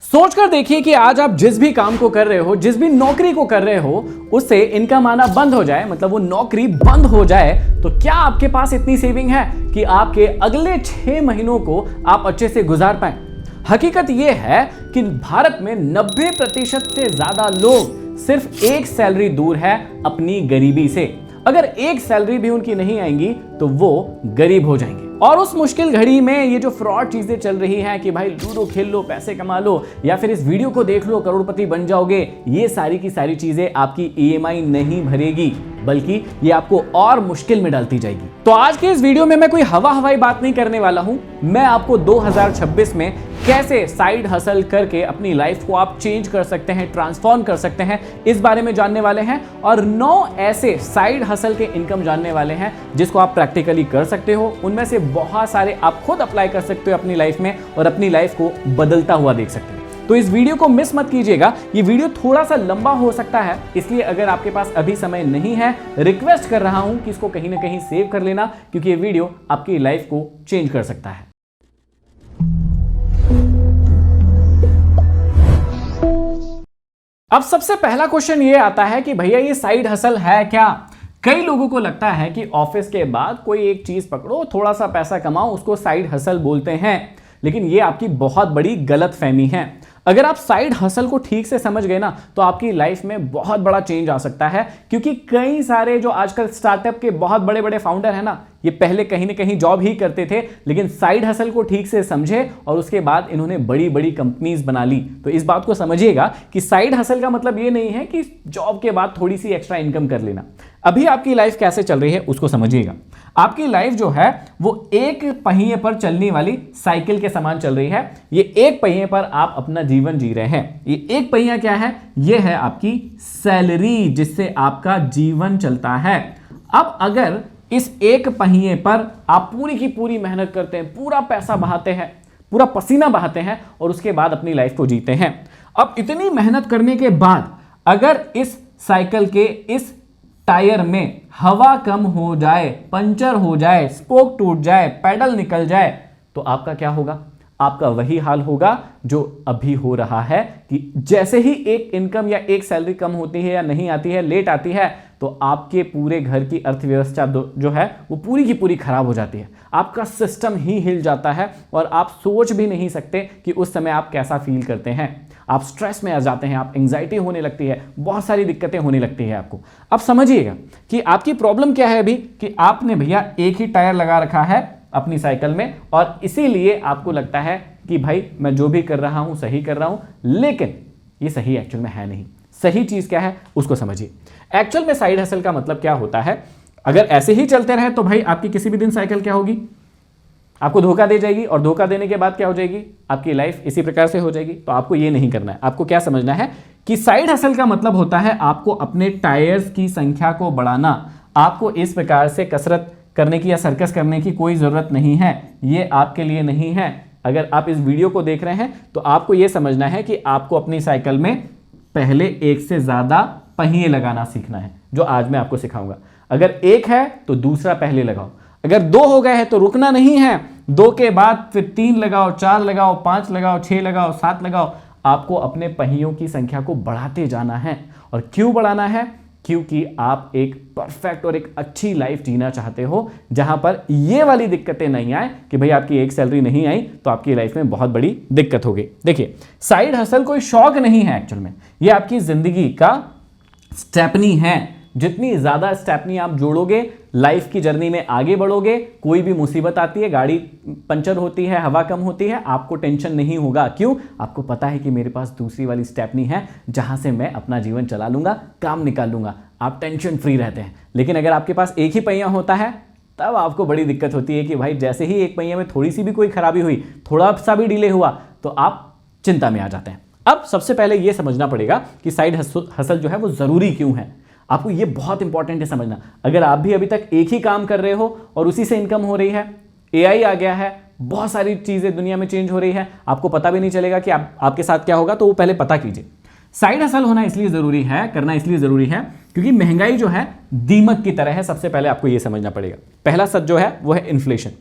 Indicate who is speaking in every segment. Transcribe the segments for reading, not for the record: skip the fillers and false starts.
Speaker 1: सोचकर देखिए कि आज आप जिस भी काम को कर रहे हो, जिस भी नौकरी को कर रहे हो, उससे इनकम आना बंद हो जाए, मतलब वो नौकरी बंद हो जाए, तो क्या आपके पास इतनी सेविंग है कि आपके अगले 6 महीनों को आप अच्छे से गुजार पाए? हकीकत यह है कि भारत में 90% से ज्यादा लोग सिर्फ एक सैलरी दूर है अपनी गरीबी से। अगर एक सैलरी भी उनकी नहीं आएंगी तो वो गरीब हो जाएंगे। और उस मुश्किल घड़ी में ये जो फ्रॉड चीजें चल रही हैं कि भाई लूडो खेल लो, पैसे कमा लो, या फिर इस वीडियो को देख लो, करोड़पति बन जाओगे, ये सारी की सारी चीजें आपकी ईएमआई नहीं भरेगी, बल्कि ये आपको और मुश्किल में डालती जाएगी। तो आज के इस वीडियो में मैं कोई हवाई बात नहीं करने वाला हूं। मैं आपको 2026 में कैसे साइड हसल करके अपनी लाइफ को आप चेंज कर सकते हैं, ट्रांसफॉर्म कर सकते हैं, इस बारे में जानने वाले हैं। और 9 ऐसे साइड हसल के इनकम जानने वाले हैं जिसको आप प्रैक्टिकली कर सकते हो। उनमें से बहुत सारे आप खुद अप्लाई कर सकते हो अपनी लाइफ में और अपनी लाइफ को बदलता हुआ देख सकते हो। तो इस वीडियो को मिस मत कीजिएगा। ये वीडियो थोड़ा सा लंबा हो सकता है, इसलिए अगर आपके पास अभी समय नहीं है, रिक्वेस्ट कर रहा हूं कि इसको कहीं ना कहीं सेव कर लेना, क्योंकि ये वीडियो आपकी लाइफ को चेंज कर सकता है। अब सबसे पहला क्वेश्चन ये आता है कि भैया ये साइड हसल है क्या? कई लोगों को लगता है कि ऑफिस के बाद कोई एक चीज पकड़ो, थोड़ा सा पैसा कमाओ, उसको साइड हसल बोलते हैं। लेकिन ये आपकी बहुत बड़ी गलतफहमी है। अगर आप साइड हसल को ठीक से समझ गए ना, तो आपकी लाइफ में बहुत बड़ा चेंज आ सकता है। क्योंकि कई सारे जो आजकल स्टार्टअप के बहुत बड़े बड़े फाउंडर हैं ना, ये पहले कहीं ना कहीं जॉब ही करते थे, लेकिन साइड हसल को ठीक से समझे और उसके बाद इन्होंने बड़ी बड़ी कंपनीज बना ली। तो इस बात को समझिएगा कि साइड हसल का मतलब ये नहीं है कि जॉब के बाद थोड़ी सी एक्स्ट्रा इनकम कर लेना। अभी आपकी लाइफ कैसे चल रही है उसको समझिएगा। आपकी लाइफ जो है वो एक पहिए पर चलने वाली साइकिल के समान चल रही है। ये एक पहिए पर आप अपना जीवन जी रहे हैं। ये एक पहिया क्या है? ये है आपकी सैलरी, जिससे आपका जीवन चलता है। अब अगर इस एक पहिए पर आप पूरी की पूरी मेहनत करते हैं, पूरा पैसा बहाते हैं, पूरा पसीना बहाते हैं और उसके बाद अपनी लाइफ को जीते हैं। अब इतनी मेहनत करने के बाद अगर इस साइकिल के इस टायर में हवा कम हो जाए, पंचर हो जाए, स्पोक टूट जाए, पैडल निकल जाए, तो आपका क्या होगा? आपका वही हाल होगा जो अभी हो रहा है कि जैसे ही एक इनकम या एक सैलरी कम होती है या नहीं आती है, लेट आती है, तो आपके पूरे घर की अर्थव्यवस्था जो है वो पूरी की पूरी खराब हो जाती है। आपका सिस्टम ही हिल जाता है और आप सोच भी नहीं सकते कि उस समय आप कैसा फील करते हैं। आप स्ट्रेस में आ जाते हैं, आप एंग्जाइटी होने लगती है, बहुत सारी दिक्कतें होने लगती है आपको। अब समझिएगा कि आपकी प्रॉब्लम क्या है अभी, कि आपने भैया एक ही टायर लगा रखा है अपनी साइकिल में और इसीलिए आपको लगता है कि भाई मैं जो भी कर रहा हूं सही कर रहा हूं, लेकिन ये सही एक्चुअल में है नहीं। सही चीज क्या है उसको समझिए। एक्चुअल में साइड हसल का मतलब क्या होता है? अगर ऐसे ही चलते रहे तो भाई आपकी किसी भी दिन साइकिल क्या होगी? आपको धोखा दे जाएगी, और धोखा देने के बाद क्या हो जाएगी? आपकी लाइफ इसी प्रकार से हो जाएगी। तो आपको ये नहीं करना है। आपको क्या समझना है कि साइड हसल का मतलब होता है आपको अपने टायर्स की संख्या को बढ़ाना। आपको इस प्रकार से कसरत करने की या सर्कस करने की कोई जरूरत नहीं है। ये आपके लिए नहीं है। अगर आप इस वीडियो को देख रहे हैं तो आपको यह समझना है कि आपको अपनी साइकिल में पहले एक से ज्यादा पहिए लगाना सीखना है, जो आज मैं आपको सिखाऊंगा। अगर एक है तो दूसरा पहले लगाओ। अगर 2 हो गए हैं तो रुकना नहीं है। 2 के बाद फिर 3 लगाओ, 4 लगाओ, 5 लगाओ, 6 लगाओ, 7 लगाओ। आपको अपने पहियों की संख्या को बढ़ाते जाना है। और क्यों बढ़ाना है? क्योंकि आप एक परफेक्ट और एक अच्छी लाइफ जीना चाहते हो, जहां पर ये वाली दिक्कतें नहीं आए कि भाई आपकी एक सैलरी नहीं आई तो आपकी लाइफ में बहुत बड़ी दिक्कत हो गई। देखिए, साइड हसल कोई शौक नहीं है एक्चुअल में, ये आपकी जिंदगी का स्टेपनी है। जितनी ज्यादा स्टेपनी आप जोड़ोगे, लाइफ की जर्नी में आगे बढ़ोगे। कोई भी मुसीबत आती है, गाड़ी पंचर होती है, हवा कम होती है, आपको टेंशन नहीं होगा। क्यों? आपको पता है कि मेरे पास दूसरी वाली स्टेपनी है जहां से मैं अपना जीवन चला लूंगा, काम निकाल लूंगा। आप टेंशन फ्री रहते हैं। लेकिन अगर आपके पास एक ही पहिया होता है, तब आपको बड़ी दिक्कत होती है कि भाई जैसे ही एक पहिया में थोड़ी सी भी कोई खराबी हुई, थोड़ा सा भी डिले हुआ, तो आप चिंता में आ जाते हैं। अब सबसे पहले यह समझना पड़ेगा कि साइड हसल जो है वो जरूरी क्यों है। आपको ये बहुत इंपॉर्टेंट है समझना। अगर आप भी अभी तक एक ही काम कर रहे हो और उसी से इनकम हो रही है, एआई आ गया है, बहुत सारी चीजें दुनिया में चेंज हो रही है, आपको पता भी नहीं चलेगा कि आपके साथ क्या होगा, तो वो पहले पता कीजिए। साइड हसल होना इसलिए जरूरी है, करना इसलिए जरूरी है क्योंकि महंगाई जो है दीमक की तरह है। सबसे पहले आपको यह समझना पड़ेगा। पहला सच जो है वो है इन्फ्लेशन।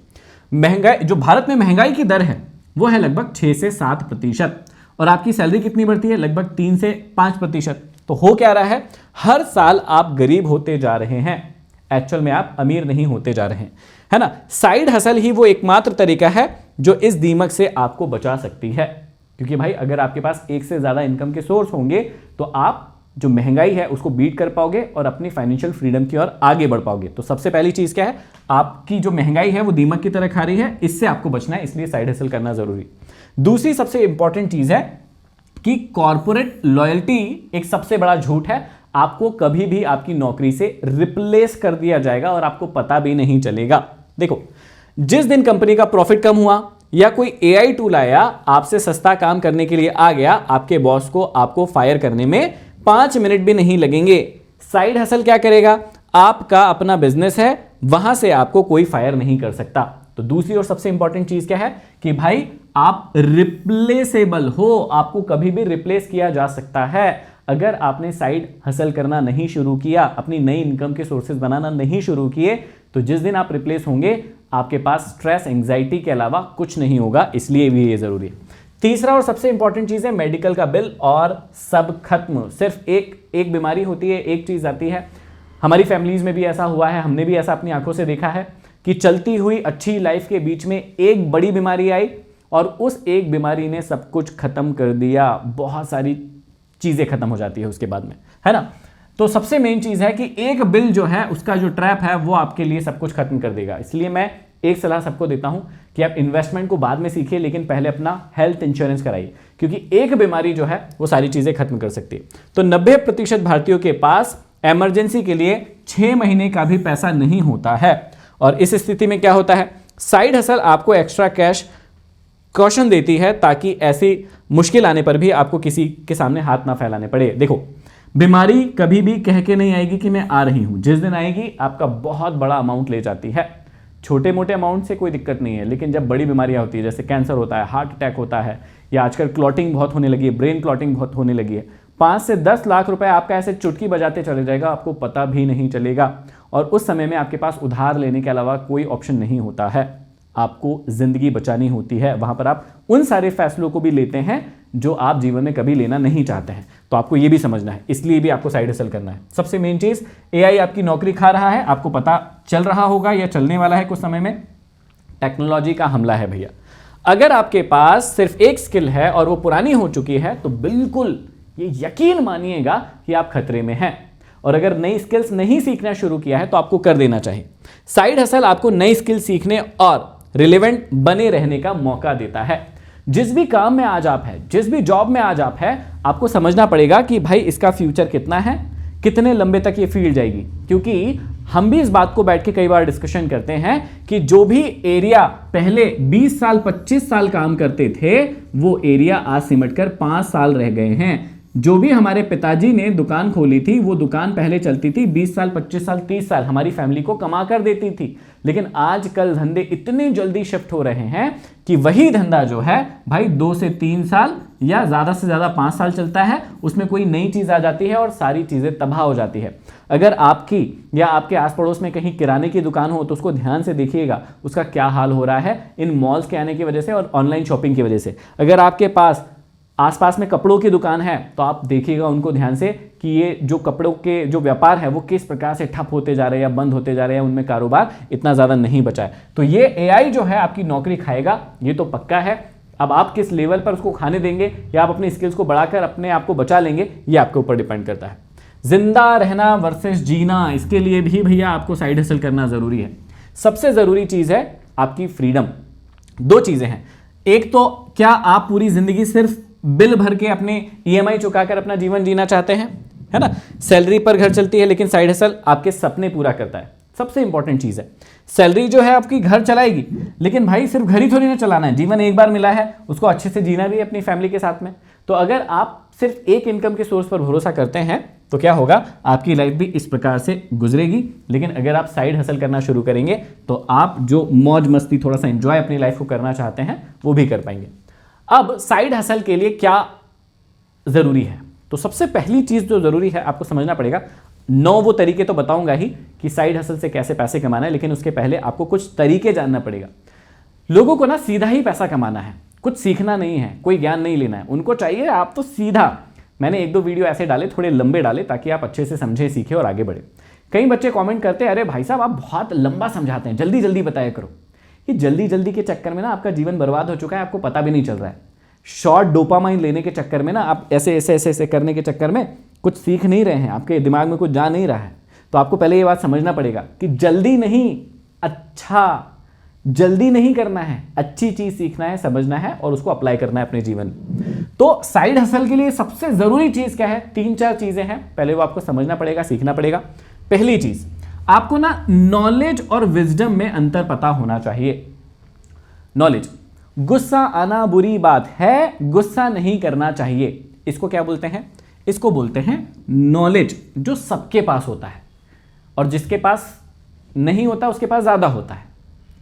Speaker 1: महंगाई, जो भारत में महंगाई की दर है वो है लगभग 6 से 7%। और आपकी सैलरी कितनी बढ़ती है? लगभग 3 से 5%। तो हो क्या रहा है, हर साल आप गरीब होते जा रहे हैं, एक्चुअल में आप अमीर नहीं होते जा रहे हैं, है ना। साइड हसल ही वो एकमात्र तरीका है जो इस दीमक से आपको बचा सकती है, क्योंकि भाई अगर आपके पास एक से ज्यादा इनकम के सोर्स होंगे तो आप जो महंगाई है उसको बीट कर पाओगे और अपनी फाइनेंशियल फ्रीडम की ओर आगे बढ़ पाओगे। तो सबसे पहली चीज क्या है, आपकी जो महंगाई है वो दीमक की तरह खा रही है, इससे आपको बचना है, इसलिए साइड हसल करना जरूरी। दूसरी सबसे इंपॉर्टेंट चीज है कि कॉर्पोरेट लॉयल्टी एक सबसे बड़ा झूठ है। आपको कभी भी आपकी नौकरी से रिप्लेस कर दिया जाएगा और आपको पता भी नहीं चलेगा। देखो, जिस दिन कंपनी का प्रॉफिट कम हुआ या कोई एआई टूल आया, आपसे सस्ता काम करने के लिए आ गया, आपके बॉस को आपको फायर करने में 5 मिनट भी नहीं लगेंगे। साइड हसल क्या करेगा, आपका अपना बिजनेस है, वहां से आपको कोई फायर नहीं कर सकता। तो दूसरी और सबसे इंपॉर्टेंट चीज क्या है कि भाई आप रिप्लेसेबल हो, आपको कभी भी रिप्लेस किया जा सकता है। अगर आपने साइड हसल करना नहीं शुरू किया, अपनी नई इनकम के सोर्सेज बनाना नहीं शुरू किए, तो जिस दिन आप रिप्लेस होंगे आपके पास स्ट्रेस एंजाइटी के अलावा कुछ नहीं होगा, इसलिए भी ये जरूरी है। तीसरा और सबसे इंपॉर्टेंट चीज है मेडिकल का बिल और सब खत्म। सिर्फ एक बीमारी होती है, एक चीज आती है। हमारी फैमिलीज में भी ऐसा हुआ है, हमने भी ऐसा अपनी आंखों से देखा है कि चलती हुई अच्छी लाइफ के बीच में एक बड़ी बीमारी आई और उस एक बीमारी ने सब कुछ खत्म कर दिया, बहुत सारी चीजें खत्म हो जाती है उसके बाद में, है ना। तो सबसे मेन चीज है कि एक बिल जो है उसका जो ट्रैप है वो आपके लिए सब कुछ खत्म कर देगा। इसलिए मैं एक सलाह सबको देता हूं कि आप इन्वेस्टमेंट को बाद में सीखिए, लेकिन पहले अपना हेल्थ इंश्योरेंस कराइए, क्योंकि एक बीमारी जो है वो सारी चीजें खत्म कर सकती है। तो 90% भारतीयों के पास इमरजेंसी के लिए 6 महीने का भी पैसा नहीं होता है। और इस स्थिति में क्या होता है, साइड हसल आपको एक्स्ट्रा कैश कॉशन देती है ताकि ऐसी मुश्किल आने पर भी आपको किसी के सामने हाथ ना फैलाने पड़े। देखो, बीमारी कभी भी कह के नहीं आएगी कि मैं आ रही हूं, जिस दिन आएगी आपका बहुत बड़ा अमाउंट ले जाती है। छोटे मोटे अमाउंट से कोई दिक्कत नहीं है, लेकिन जब बड़ी बीमारियां होती है, जैसे कैंसर होता है, हार्ट अटैक होता है, या आजकल क्लॉटिंग बहुत होने लगी है, ब्रेन क्लॉटिंग बहुत होने लगी है, 5 से 10 लाख रुपए आपका ऐसे चुटकी बजाते चले जाएगा, आपको पता भी नहीं चलेगा। और उस समय में आपके पास उधार लेने के अलावा कोई ऑप्शन नहीं होता है, आपको जिंदगी बचानी होती है। वहां पर आप उन सारे फैसलों को भी लेते हैं जो आप जीवन में कभी लेना नहीं चाहते हैं। तो आपको यह भी समझना है, इसलिए भी आपको साइड हसल करना है। सबसे मेन चीज, एआई आपकी नौकरी खा रहा है, आपको पता चल रहा होगा या चलने वाला है कुछ समय में। टेक्नोलॉजी का हमला है भैया। अगर आपके पास सिर्फ एक स्किल है और वो पुरानी हो चुकी है, तो बिल्कुल ये यकीन मानिएगा कि आप खतरे में हैं। और अगर नई स्किल्स नहीं सीखना शुरू किया है तो आपको कर देना चाहिए। साइड हसल आपको नई स्किल सीखने और रिलेवेंट बने रहने का मौका देता है। जिस भी काम में आज आप हैं, जिस भी जॉब में आज आप हैं, आपको समझना पड़ेगा कि भाई इसका फ्यूचर कितना है, कितने लंबे तक ये फील्ड जाएगी। क्योंकि हम भी इस बात को बैठ के कई बार डिस्कशन करते हैं कि जो भी एरिया पहले 20 साल 25 साल काम करते थे, वो एरिया आज सिमटकर 5 साल रह गए हैं। जो भी हमारे पिताजी ने दुकान खोली थी, वो दुकान पहले चलती थी 20 साल 25 साल 30 साल, हमारी फैमिली को कमा कर देती थी। लेकिन आजकल धंधे इतने जल्दी शिफ्ट हो रहे हैं कि वही धंधा जो है भाई 2 से 3 साल या ज्यादा से ज्यादा 5 साल चलता है, उसमें कोई नई चीज आ जाती है और सारी चीजें तबाह हो जाती है। अगर आपकी या आपके आस पड़ोस में कहीं किराने की दुकान हो तो उसको ध्यान से देखिएगा, उसका क्या हाल हो रहा है इन मॉल्स के आने की वजह से और ऑनलाइन शॉपिंग की वजह से। अगर आपके पास आसपास में कपड़ों की दुकान है तो आप देखिएगा उनको ध्यान से कि ये जो कपड़ों के जो व्यापार है वो किस प्रकार से ठप होते जा रहे हैं या बंद होते जा रहे हैं, उनमें कारोबार इतना ज़्यादा नहीं बचा है। तो ये एआई जो है आपकी नौकरी खाएगा, ये तो पक्का है। अब आप किस लेवल पर उसको खाने देंगे या आप अपनी स्किल्स को बढ़ाकर अपने आप को बचा लेंगे, ये आपके ऊपर डिपेंड करता है। जिंदा रहना वर्सेस जीना, इसके लिए भी भैया आपको साइड हसल करना ज़रूरी है। सबसे ज़रूरी चीज़ है आपकी फ्रीडम। 2 चीज़ें हैं, एक तो क्या आप पूरी ज़िंदगी सिर्फ बिल भर के अपने ईएमआई चुकाकर अपना जीवन जीना चाहते हैं, है ना। सैलरी पर घर चलती है, लेकिन साइड हसल आपके सपने पूरा करता है। सबसे इंपॉर्टेंट चीज है, सैलरी जो है आपकी घर चलाएगी, लेकिन भाई सिर्फ घर ही थोड़ी ना चलाना है, जीवन एक बार मिला है, उसको अच्छे से जीना भी है अपनी फैमिली के साथ में। तो अगर आप सिर्फ एक इनकम के सोर्स पर भरोसा करते हैं तो क्या होगा, आपकी लाइफ भी इस प्रकार से गुजरेगी। लेकिन अगर आप साइड हसल करना शुरू करेंगे तो आप जो मौज मस्ती, थोड़ा सा एंजॉय अपनी लाइफ को करना चाहते हैं, वो भी कर पाएंगे। अब साइड हसल के लिए क्या जरूरी है, तो सबसे पहली चीज जो जरूरी है आपको समझना पड़ेगा। 9 वो तरीके तो बताऊंगा ही कि साइड हसल से कैसे पैसे कमाना है, लेकिन उसके पहले आपको कुछ तरीके जानना पड़ेगा। लोगों को ना सीधा ही पैसा कमाना है, कुछ सीखना नहीं है, कोई ज्ञान नहीं लेना है, उनको चाहिए आप तो सीधा। मैंने 1-2 वीडियो ऐसे डाले, थोड़े लंबे डाले, ताकि आप अच्छे से समझे, सीखे और आगे बढ़े। कई बच्चे कमेंट करते हैं, अरे भाई साहब आप बहुत लंबा समझाते हैं, जल्दी जल्दी बताया करो। ये जल्दी जल्दी के चक्कर में ना आपका जीवन बर्बाद हो चुका है, आपको पता भी नहीं चल रहा है। शॉर्ट डोपामाइन लेने के चक्कर में ना आप ऐसे ऐसे ऐसे ऐसे करने के चक्कर में कुछ सीख नहीं रहे हैं, आपके दिमाग में कुछ जा नहीं रहा है। तो आपको पहले ये बात समझना पड़ेगा कि जल्दी नहीं, अच्छा जल्दी नहीं करना है, अच्छी चीज सीखना है, समझना है और उसको अप्लाई करना है अपने जीवन में। तो साइड हसल के लिए सबसे जरूरी चीज क्या है? 3-4 चीजें हैं, पहले वो आपको समझना पड़ेगा, सीखना पड़ेगा। पहली चीज, आपको ना नॉलेज और विजडम में अंतर पता होना चाहिए। नॉलेज, गुस्सा आना बुरी बात है, गुस्सा नहीं करना चाहिए। इसको क्या बोलते हैं? इसको बोलते हैं नॉलेज, जो सबके पास होता है और जिसके पास नहीं होता उसके पास ज्यादा होता है।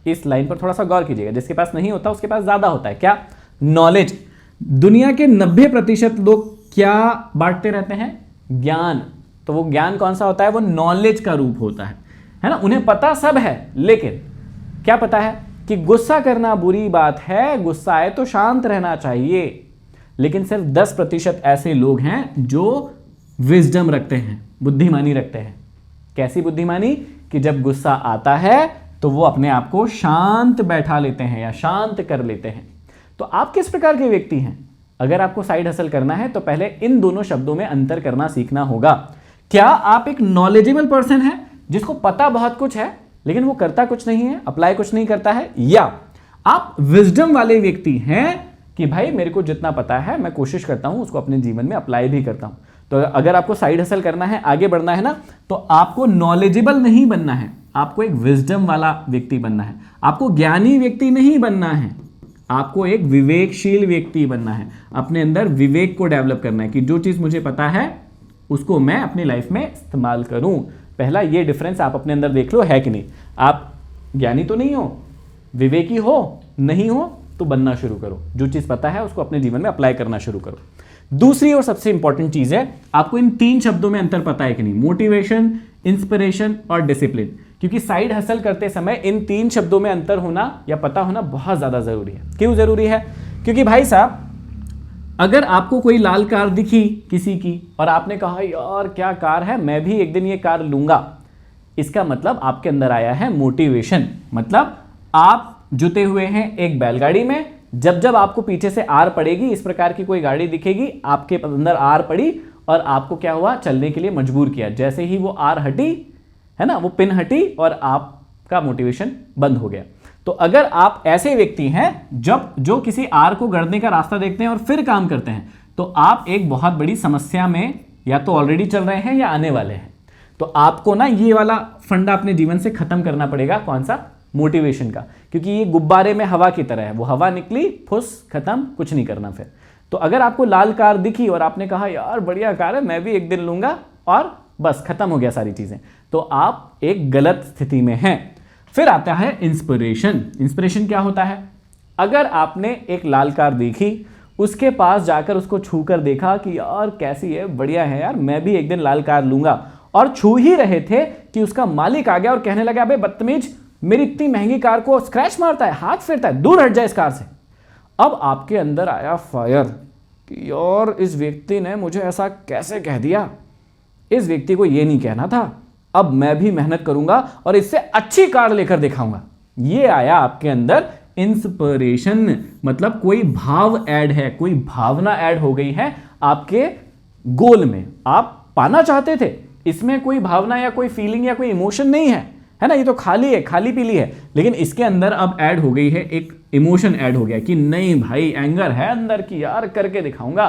Speaker 1: इस लाइन पर थोड़ा सा गौर कीजिएगा, जिसके पास नहीं होता उसके पास ज्यादा होता है। क्या? नॉलेज। दुनिया के 90% लोग क्या बांटते रहते हैं? ज्ञान। तो वो ज्ञान कौन सा होता है? वो नॉलेज का रूप होता है ना। उन्हें पता सब है, लेकिन क्या पता है कि गुस्सा करना बुरी बात है, गुस्सा आए तो शांत रहना चाहिए। लेकिन सिर्फ 10% ऐसे लोग हैं जो विजडम रखते हैं, बुद्धिमानी रखते हैं। कैसी बुद्धिमानी? कि जब गुस्सा आता है तो वो अपने आप को शांत बैठा लेते हैं या शांत कर लेते हैं। तो आप किस प्रकार के व्यक्ति हैं? अगर आपको साइड हसल करना है तो पहले इन दोनों शब्दों में अंतर करना सीखना होगा। क्या आप एक नॉलेजेबल पर्सन है जिसको पता बहुत कुछ है लेकिन वो करता कुछ नहीं है, अप्लाई कुछ नहीं करता है? या आप विजडम वाले व्यक्ति हैं कि भाई मेरे को जितना पता है मैं कोशिश करता हूं उसको अपने जीवन में अप्लाई भी करता हूं। तो अगर आपको साइड हसल करना है, आगे बढ़ना है ना, तो आपको नॉलेजेबल नहीं बनना है, आपको एक विजडम वाला व्यक्ति बनना है। आपको ज्ञानी व्यक्ति नहीं बनना है, आपको एक विवेकशील व्यक्ति बनना है। अपने अंदर विवेक को डेवलप करना है कि जो चीज मुझे पता है उसको मैं अपनी लाइफ में इस्तेमाल करूं। पहला ये डिफरेंस आप अपने अंदर देख लो, है कि नहीं। आप ज्ञानी तो नहीं हो, विवेकी हो नहीं हो, तो बनना शुरू करो। जो चीज पता है उसको अपने जीवन में अप्लाई करना शुरू करो। दूसरी और सबसे इंपॉर्टेंट चीज है, आपको इन 3 शब्दों में अंतर पता है कि नहीं? मोटिवेशन, इंस्पिरेशन और डिसिप्लिन। क्योंकि साइड हसल करते समय इन 3 शब्दों में अंतर होना या पता होना बहुत ज्यादा जरूरी है। क्यों जरूरी है? क्योंकि भाई साहब, अगर आपको कोई लाल कार दिखी किसी की और आपने कहा यार क्या कार है, मैं भी एक दिन ये कार लूंगा, इसका मतलब आपके अंदर आया है मोटिवेशन। मतलब आप जुटे हुए हैं एक बैलगाड़ी में, जब जब आपको पीछे से आर पड़ेगी, इस प्रकार की कोई गाड़ी दिखेगी, आपके अंदर आर पड़ी और आपको क्या हुआ? चलने के लिए मजबूर किया। जैसे ही वो आर हटी, है ना, वो पिन हटी और आपका मोटिवेशन बंद हो गया। तो अगर आप ऐसे व्यक्ति हैं जो किसी आर को गढ़ने का रास्ता देखते हैं और फिर काम करते हैं, तो आप एक बहुत बड़ी समस्या में या तो ऑलरेडी चल रहे हैं या आने वाले हैं। तो आपको ना ये वाला फंडा अपने जीवन से खत्म करना पड़ेगा। कौन सा? मोटिवेशन का। क्योंकि ये गुब्बारे में हवा की तरह है, वो हवा निकली, फुस, खत्म, कुछ नहीं करना फिर। तो अगर आपको लाल कार दिखी और आपने कहा यार बढ़िया कार है, मैं भी एक दिन लूंगा, और बस खत्म हो गया सारी चीजें, तो आप एक गलत स्थिति में हैं। फिर आता है इंस्पिरेशन। इंस्पिरेशन क्या होता है? अगर आपने एक लाल कार देखी, उसके पास जाकर उसको छू कर देखा कि यार कैसी है, बढ़िया है यार, मैं भी एक दिन लाल कार लूंगा, और छू ही रहे थे कि उसका मालिक आ गया और कहने लगा अबे बदतमीज, मेरी इतनी महंगी कार को स्क्रैच मारता है, हाथ फेरता है, दूर हट जाए इस कार से। अब आपके अंदर आया फायर कि यार इस व्यक्ति ने मुझे ऐसा कैसे कह दिया, इस व्यक्ति को ये नहीं कहना था, अब मैं भी मेहनत करूंगा और इससे अच्छी कार लेकर दिखाऊंगा। ये आया आपके अंदर इंस्पिरेशन। मतलब कोई भाव ऐड है, कोई भावना ऐड हो गई है आपके गोल में, आप पाना चाहते थे, इसमें कोई भावना या कोई फीलिंग या कोई इमोशन नहीं है ना, ये तो खाली है, खाली पीली है। लेकिन इसके अंदर अब ऐड हो गई है एक इमोशन, ऐड हो गया कि नहीं भाई, एंगर है अंदर की, यार करके दिखाऊंगा।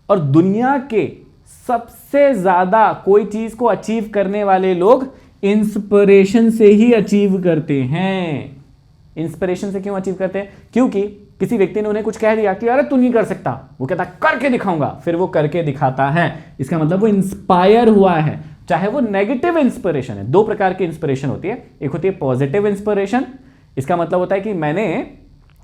Speaker 1: और दुनिया के सबसे ज्यादा कोई चीज को अचीव करने वाले लोग इंस्पिरेशन से ही अचीव करते हैं। इंस्पिरेशन से क्यों अचीव करते हैं? क्योंकि किसी व्यक्ति ने उन्हें कुछ कह दिया कि अरे तू नहीं कर सकता, वो कहता करके दिखाऊंगा, फिर वो करके दिखाता है। इसका मतलब वो इंस्पायर हुआ है। चाहे वो नेगेटिव इंस्पिरेशन है, 2 प्रकार की इंस्पिरेशन होती है। एक होती है पॉजिटिव इंस्पिरेशन, इसका मतलब होता है कि मैंने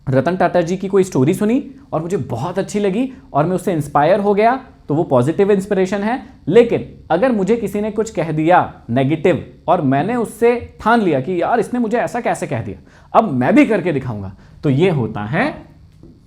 Speaker 1: रतन टाटा जी की कोई स्टोरी सुनी और मुझे बहुत अच्छी लगी और मैं उससे इंस्पायर हो गया, तो वो पॉजिटिव इंस्पिरेशन है। लेकिन अगर मुझे किसी ने कुछ कह दिया नेगेटिव और मैंने उससे ठान लिया कि यार इसने मुझे ऐसा कैसे कह दिया, अब मैं भी करके दिखाऊंगा, तो ये होता है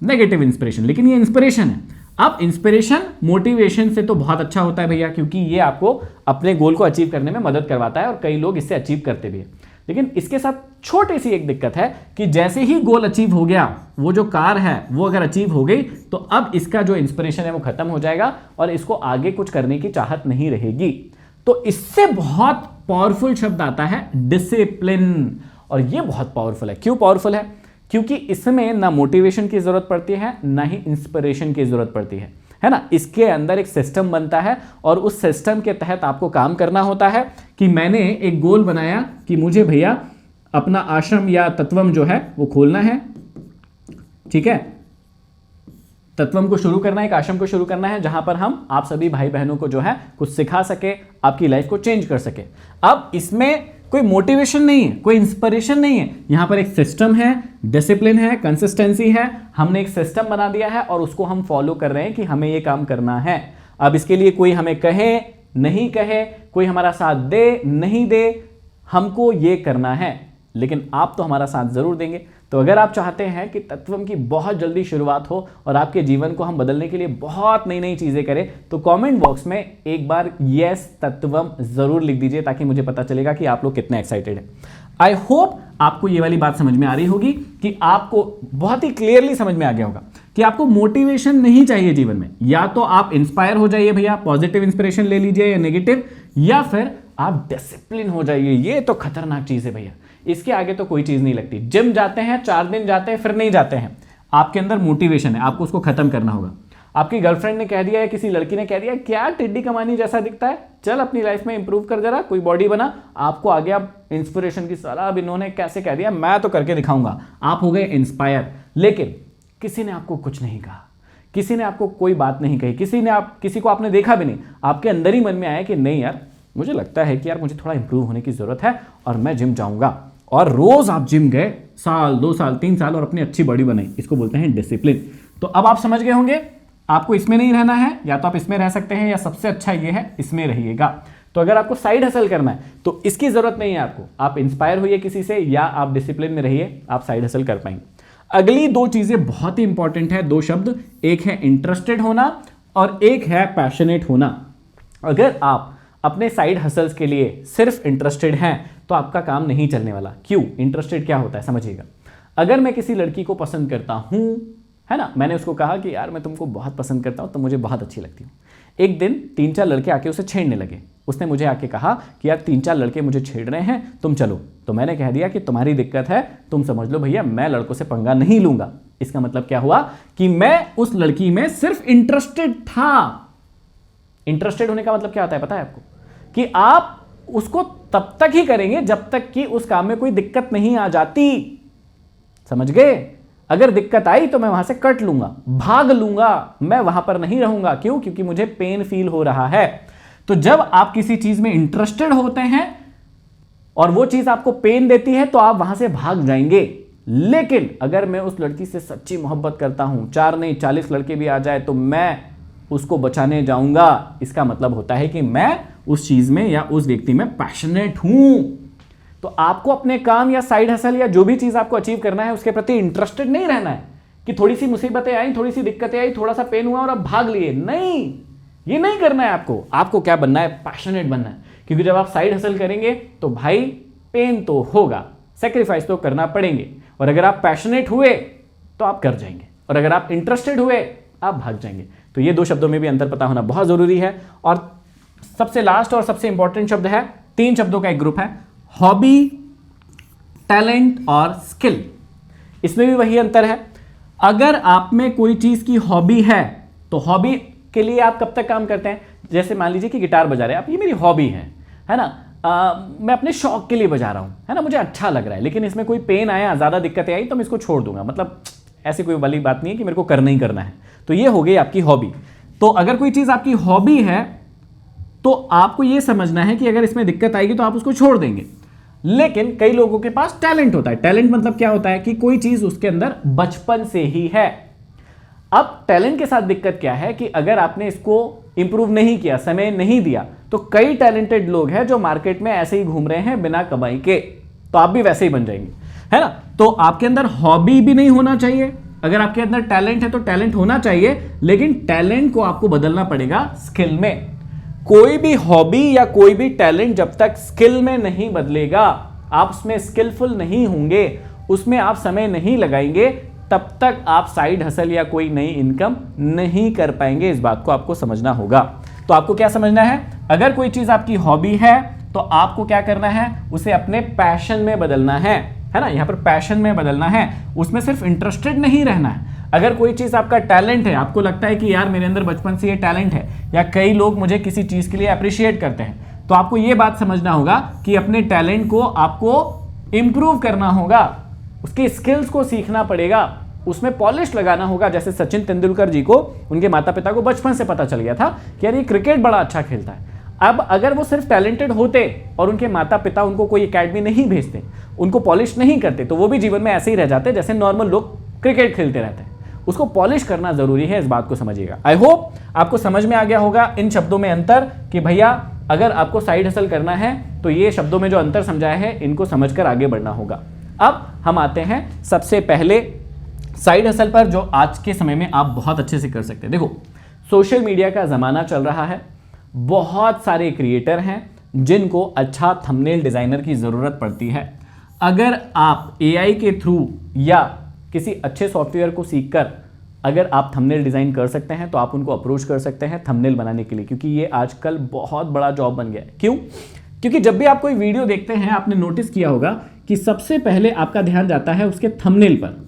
Speaker 1: नेगेटिव इंस्पिरेशन, लेकिन ये इंस्पिरेशन है। अब इंस्पिरेशन मोटिवेशन से तो बहुत अच्छा होता है भैया, क्योंकि ये आपको अपने गोल को अचीव करने में मदद करवाता है और कई लोग इससे अचीव करते भी हैं। लेकिन इसके साथ छोटी सी एक दिक्कत है कि जैसे ही गोल अचीव हो गया, वो जो कार है वो अगर अचीव हो गई, तो अब इसका जो इंस्पिरेशन है वो खत्म हो जाएगा और इसको आगे कुछ करने की चाहत नहीं रहेगी। तो इससे बहुत पावरफुल शब्द आता है डिसिप्लिन, और ये बहुत पावरफुल है। क्यों पावरफुल है? क्योंकि इसमें ना मोटिवेशन की जरूरत पड़ती है, ना ही इंस्पिरेशन की जरूरत पड़ती है ना। इसके अंदर एक सिस्टम बनता है और उस सिस्टम के तहत आपको काम करना होता है कि मैंने एक गोल बनाया कि मुझे भैया अपना आश्रम या तत्वम जो है वो खोलना है, ठीक है। तत्वम को शुरू करना है, एक आश्रम को शुरू करना है जहां पर हम आप सभी भाई बहनों को जो है कुछ सिखा सके, आपकी लाइफ को चेंज कर सके। अब इसमें कोई मोटिवेशन नहीं है, कोई इंस्पिरेशन नहीं है, यहां पर एक सिस्टम है, डिसिप्लिन है, कंसिस्टेंसी है। हमने एक सिस्टम बना दिया है और उसको हम फॉलो कर रहे हैं कि हमें ये काम करना है। अब इसके लिए कोई हमें कहे नहीं कहे, कोई हमारा साथ दे नहीं दे, हमको ये करना है, लेकिन आप तो हमारा साथ जरूर देंगे। तो अगर आप चाहते हैं कि तत्वम की बहुत जल्दी शुरुआत हो और आपके जीवन को हम बदलने के लिए बहुत नई नई चीजें करें, तो कमेंट बॉक्स में एक बार यस तत्वम जरूर लिख दीजिए, ताकि मुझे पता चलेगा कि आप लोग कितने एक्साइटेड हैं। आई होप आपको ये वाली बात समझ में आ रही होगी कि आपको बहुत ही क्लियरली समझ में आ गया होगा कि आपको मोटिवेशन नहीं चाहिए जीवन में। या तो आप इंस्पायर हो जाइए भैया, पॉजिटिव इंस्पिरेशन ले लीजिए, या नेगेटिव, या फिर आप डिसिप्लिन हो जाइए। ये तो खतरनाक चीज है भैया, इसके आगे तो कोई चीज नहीं लगती। जिम जाते हैं, 4 दिन जाते हैं, फिर नहीं जाते हैं, आपके अंदर मोटिवेशन है, आपको उसको खत्म करना होगा। आपकी गर्लफ्रेंड ने कह दिया या किसी लड़की ने कह दिया क्या टिड्डी कमानी जैसा दिखता है, चल अपनी लाइफ में इंप्रूव कर, जरा कोई बॉडी बना। आपको आ गया इंस्पिरेशन की साला, अब इन्होंने कैसे कह दिया, मैं तो करके दिखाऊंगा। आप हो गए इंस्पायर, लेकिन किसी ने आपको कुछ नहीं कहा, किसी ने आपको कोई बात नहीं कही, किसी को आपने देखा भी नहीं, आपके अंदर ही मन में आया कि नहीं यार, मुझे लगता है कि यार मुझे थोड़ा इंप्रूव होने की जरूरत है और मैं जिम जाऊंगा। और रोज आप जिम गए, साल 2 साल 3 साल, और अपनी अच्छी बॉडी बनाई। इसको बोलते हैं डिसिप्लिन। तो अब आप समझ गए होंगे, आपको इसमें नहीं रहना है, या तो आप इसमें रह सकते हैं, या सबसे अच्छा ये है इसमें रहिएगा। तो अगर आपको साइड हसल करना है तो इसकी जरूरत नहीं है आपको, आप इंस्पायर होइए किसी से या आप डिसिप्लिन में रहिए, आप साइड हसल कर पाएंगे। अगली 2 चीजें बहुत ही इंपॉर्टेंट है, 2 शब्द, एक है इंटरेस्टेड होना और एक है पैशनेट होना। अगर आप अपने साइड हसल्स के लिए सिर्फ इंटरेस्टेड हैं तो आपका काम नहीं चलने वाला। क्यों? इंटरेस्टेड क्या होता है समझिएगा। अगर मैं किसी लड़की को पसंद करता हूं, है ना, मैंने उसको कहा कि यार मैं तुमको बहुत पसंद करता हूं, तुम मुझे बहुत अच्छी लगती हो। एक दिन 3-4 लड़के आके उसे छेड़ने लगे। उसने मुझे आके कहा कि यार 3-4 लड़के मुझे छेड़ रहे हैं, तुम चलो। तो मैंने कह दिया कि तुम्हारी दिक्कत है, तुम समझ लो भैया, मैं लड़कों से पंगा नहीं लूंगा। इसका मतलब क्या हुआ कि मैं उस लड़की में सिर्फ इंटरेस्टेड था। इंटरेस्टेड होने का मतलब क्या होता है पता है आपको? कि आप उसको तब तक ही करेंगे जब तक कि उस काम में कोई दिक्कत नहीं आ जाती। समझ गए? अगर दिक्कत आई तो मैं वहां से कट लूंगा, भाग लूंगा, मैं वहां पर नहीं रहूंगा। क्यों? क्योंकि मुझे पेन फील हो रहा है। तो जब आप किसी चीज में इंटरेस्टेड होते हैं और वो चीज आपको पेन देती है तो आप वहां से भाग जाएंगे। लेकिन अगर मैं उस लड़की से सच्ची मोहब्बत करता हूं, 4 नहीं 40 लड़के भी आ जाए तो मैं उसको बचाने जाऊंगा। इसका मतलब होता है कि मैं उस चीज में या उस व्यक्ति में पैशनेट हूं। तो आपको अपने काम या साइड हसल या जो भी चीज आपको अचीव करना है उसके प्रति इंटरेस्टेड नहीं रहना है कि थोड़ी सी मुसीबतें आई, थोड़ी सी दिक्कतें आई, थोड़ा सा पेन हुआ और अब भाग लिए। नहीं, ये नहीं करना है आपको। आपको क्या बनना है? पैशनेट बनना है। क्योंकि जब आप साइड हसल करेंगे तो भाई पेन तो होगा, सेक्रीफाइस तो करना पड़ेंगे। और अगर आप पैशनेट हुए तो आप कर जाएंगे, और अगर आप इंटरेस्टेड हुए आप भाग जाएंगे। तो ये 2 शब्दों में भी अंतर पता होना बहुत जरूरी है। और सबसे लास्ट और सबसे इंपॉर्टेंट शब्द है, 3 शब्दों का एक ग्रुप है, हॉबी, टैलेंट और स्किल। इसमें भी वही अंतर है। अगर आप में कोई चीज की हॉबी है तो हॉबी के लिए आप कब तक काम करते हैं? जैसे मान लीजिए कि गिटार बजा रहे हैं आप, ये मेरी हॉबी है ना, मैं अपने शौक के लिए बजा रहा हूं, है ना, मुझे अच्छा लग रहा है। लेकिन इसमें कोई पेन आया, ज्यादा दिक्कतें आई तो मैं इसको छोड़ दूंगा। मतलब ऐसी कोई वाली बात नहीं है कि मेरे को करना ही करना है। तो ये हो गई आपकी हॉबी। तो अगर कोई चीज आपकी हॉबी है तो आपको यह समझना है कि अगर इसमें दिक्कत आएगी तो आप उसको छोड़ देंगे। लेकिन कई लोगों के पास टैलेंट होता है। टैलेंट मतलब क्या होता है कि कोई चीज उसके अंदर बचपन से ही है। अब टैलेंट के साथ दिक्कत क्या है कि अगर आपने इसको इंप्रूव नहीं किया, समय नहीं दिया, तो कई टैलेंटेड लोग हैं जो मार्केट में ऐसे ही घूम रहे हैं बिना कमाई के। तो आप भी वैसे ही बन जाएंगे, है ना। तो आपके अंदर हॉबी भी नहीं होना चाहिए, अगर आपके अंदर टैलेंट है तो टैलेंट होना चाहिए, लेकिन टैलेंट को आपको बदलना पड़ेगा स्किल में। कोई भी हॉबी या कोई भी टैलेंट जब तक स्किल में नहीं बदलेगा, आप उसमें स्किलफुल नहीं होंगे, उसमें आप समय नहीं लगाएंगे, तब तक आप साइड हसल या कोई नई इनकम नहीं कर पाएंगे। इस बात को आपको समझना होगा। तो आपको क्या समझना है, अगर कोई चीज आपकी हॉबी है तो आपको क्या करना है, उसे अपने पैशन में बदलना है ना। यहां पर पैशन में बदलना है, उसमें सिर्फ इंटरेस्टेड नहीं रहना है। अगर कोई चीज आपका टैलेंट है, आपको लगता है कि यार मेरे अंदर बचपन से ये टैलेंट है, या कई लोग मुझे किसी चीज के लिए अप्रिशिएट करते हैं, तो आपको ये बात समझना होगा कि अपने टैलेंट को आपको इंप्रूव करना होगा, उसकी स्किल्स को सीखना पड़ेगा, उसमें पॉलिश लगाना होगा। जैसे सचिन तेंदुलकर जी को उनके माता पिता को बचपन से पता चल गया था कि यार ये क्रिकेट बड़ा अच्छा खेलता है। अब अगर वो सिर्फ टैलेंटेड होते और उनके माता पिता उनको कोई एकेडमी नहीं भेजते, उनको पॉलिश नहीं करते, तो वो भी जीवन में ऐसे ही रह जाते जैसे नॉर्मल लोग क्रिकेट खेलते रहते हैं। उसको पॉलिश करना जरूरी है, इस बात को समझिएगा। आई होप आपको समझ में आ गया होगा इन शब्दों में अंतर, कि भैया अगर आपको साइड हसल करना है तो ये शब्दों में जो अंतर समझाया है इनको समझकर आगे बढ़ना होगा। अब हम आते हैं सबसे पहले साइड हसल पर, जो आज के समय में आप बहुत अच्छे से कर सकते हैं। देखो, सोशल मीडिया का जमाना चल रहा है, बहुत सारे क्रिएटर हैं जिनको अच्छा थंबनेल डिजाइनर की जरूरत पड़ती है। अगर आप एआई के थ्रू या किसी अच्छे सॉफ्टवेयर को सीखकर अगर आप थंबनेल डिजाइन कर सकते हैं तो आप उनको अप्रोच कर सकते हैं थंबनेल बनाने के लिए, क्योंकि ये आजकल बहुत बड़ा जॉब बन गया है। क्यों? क्योंकि जब भी आप कोई वीडियो देखते हैं, आपने नोटिस किया होगा कि सबसे पहले आपका ध्यान जाता है उसके थंबनेल पर।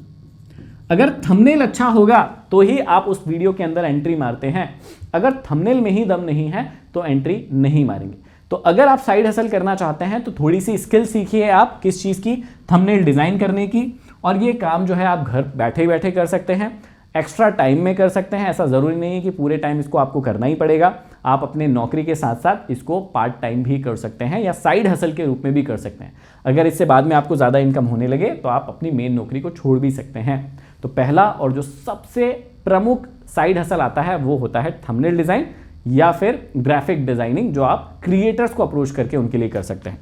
Speaker 1: अगर थंबनेल अच्छा होगा तो ही आप उस वीडियो के अंदर एंट्री मारते हैं, अगर थंबनेल में ही दम नहीं है तो एंट्री नहीं मारेंगे। तो अगर आप साइड हसल करना चाहते हैं तो थोड़ी सी स्किल सीखिए आप किस चीज़ की, थंबनेल डिज़ाइन करने की। और ये काम जो है आप घर बैठे बैठे कर सकते हैं, एक्स्ट्रा टाइम में कर सकते हैं। ऐसा ज़रूरी नहीं है कि पूरे टाइम इसको आपको करना ही पड़ेगा, आप अपने नौकरी के साथ साथ इसको पार्ट टाइम भी कर सकते हैं या साइड हसल के रूप में भी कर सकते हैं। अगर इससे बाद में आपको ज़्यादा इनकम होने लगे तो आप अपनी मेन नौकरी को छोड़ भी सकते हैं। तो पहला और जो सबसे प्रमुख साइड हसल आता है वो होता है थंबनेल डिज़ाइन या फिर ग्राफिक डिज़ाइनिंग, जो आप क्रिएटर्स को अप्रोच करके उनके लिए कर सकते हैं।